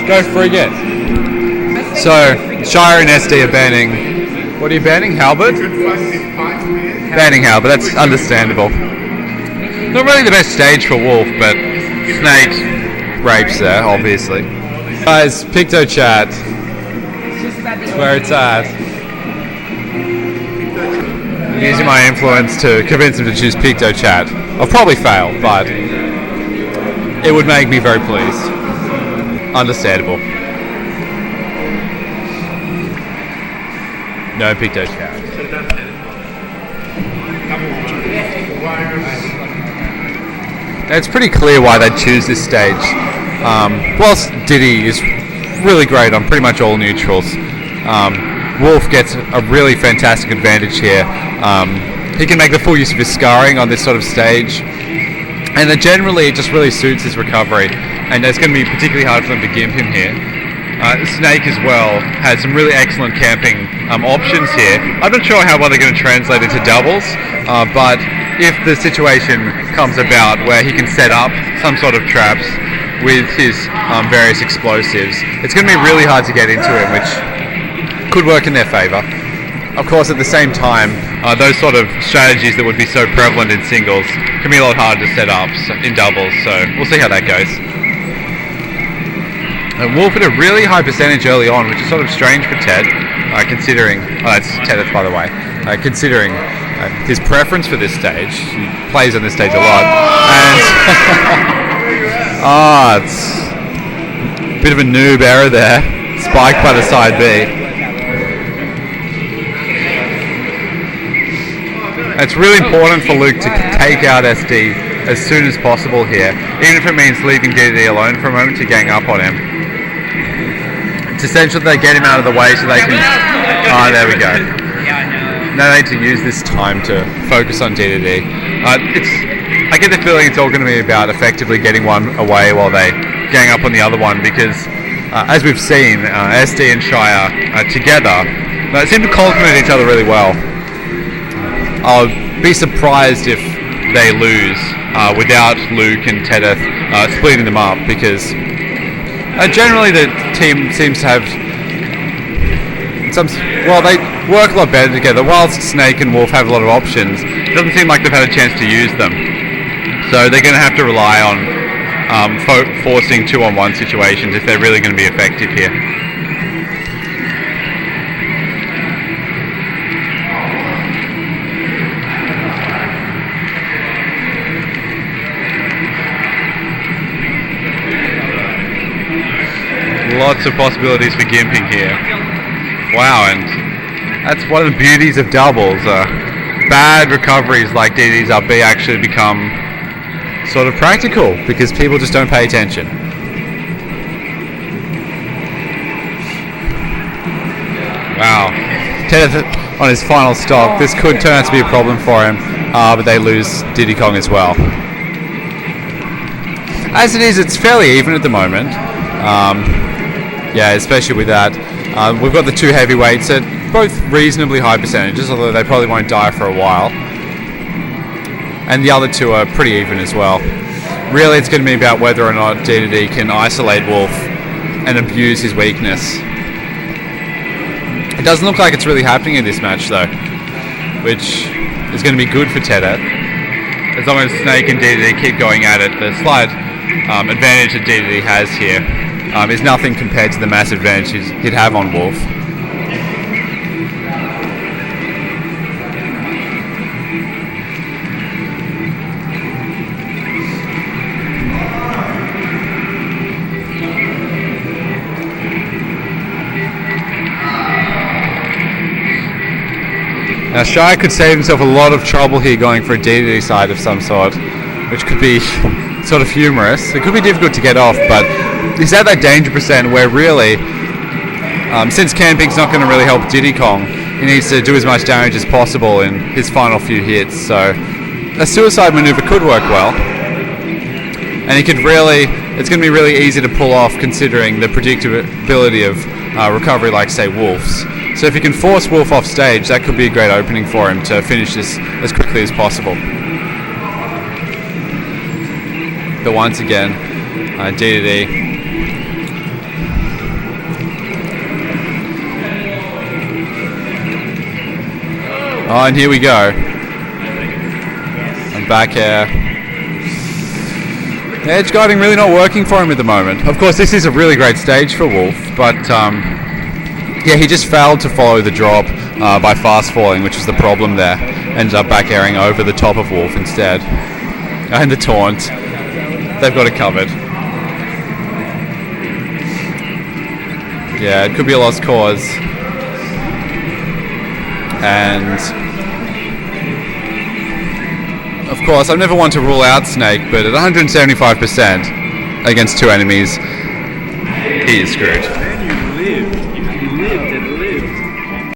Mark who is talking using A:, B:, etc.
A: Go frigate. So, Shaya and SD are banning... What are you banning? Halberd? Banning Halberd, that's understandable. Not really the best stage for Wolf, but Snake rapes there, obviously. Guys, Picto Chat. That's where it's at. I'm using my influence to convince him to choose Picto Chat. I'll probably fail, but it would make me very pleased. Understandable. No Picto Chat. It's pretty clear why they'd choose this stage. Whilst Diddy is really great on pretty much all neutrals, Wolf gets a really fantastic advantage here. He can make the full use of his scarring on this sort of stage, and then generally it just really suits his recovery, and it's going to be particularly hard for them to gimp him here. Snake as well has some really excellent camping options here. I'm not sure how well they're going to translate into doubles, but if the situation comes about where he can set up some sort of traps with his various explosives, it's going to be really hard to get into him, which could work in their favour. Of course, at the same time, those sort of strategies that would be so prevalent in singles can be a lot harder to set up in doubles, so we'll see how that goes. And Wolf had a really high percentage early on, which is sort of strange for Ted, considering... Oh, that's tedeth, by the way. Considering his preference for this stage. He plays on this stage a lot. And... it's a bit of a noob error there. Spiked by the side B. It's really important for Luke to take out SD as soon as possible here, even if it means leaving Diddy alone for a moment to gang up on him. It's essential that they get him out of the way so they can... Oh, there we go. Now they need to use this time to focus on Diddy. I get the feeling it's all going to be about effectively getting one away while they gang up on the other one, because as we've seen, SD and Shaya together seem to complement each other really well. I'll be surprised if they lose without Luke and tedeth splitting them up, because generally the team seems to have they work a lot better together. Whilst Snake and Wolf have a lot of options, it doesn't seem like they've had a chance to use them. So they're going to have to rely on forcing 2-on-1 situations if they're really going to be effective here. Lots of possibilities for gimping here. Wow, and that's one of the beauties of doubles. Bad recoveries like Diddy's up B actually become sort of practical because people just don't pay attention. Wow. tedeth on his final stock. This could turn out to be a problem for him, but they lose Diddy Kong as well. As it is, it's fairly even at the moment. Yeah, especially with that. We've got the two heavyweights at both reasonably high percentages, although they probably won't die for a while. And the other two are pretty even as well. Really, it's going to be about whether or not Diddy can isolate Wolf and abuse his weakness. It doesn't look like it's really happening in this match, though, which is going to be good for tedeth. As long as Snake and Diddy keep going at it, the slight advantage that Diddy has here is nothing compared to the massive advantage he'd have on Wolf. Now Shaya could save himself a lot of trouble here going for a Diddy side of some sort, which could be sort of humorous. It could be difficult to get off, but he's at that danger percent where really, since camping's not going to really help Diddy Kong, he needs to do as much damage as possible in his final few hits. So a suicide maneuver could work well, and he could really, it's going to be really easy to pull off considering the predictability of recovery like, say, Wolf's. So if he can force Wolf off stage, that could be a great opening for him to finish this as quickly as possible. But once again, Diddy Oh, and here we go. And back air. Edge guarding really not working for him at the moment. Of course, this is a really great stage for Wolf, but yeah, he just failed to follow the drop by fast falling, which is the problem there. Ended up back airing over the top of Wolf instead. And the taunt. They've got it covered. Yeah, it could be a lost cause. And of course, I've never wanted to rule out Snake, but at 175% against two enemies, he is screwed.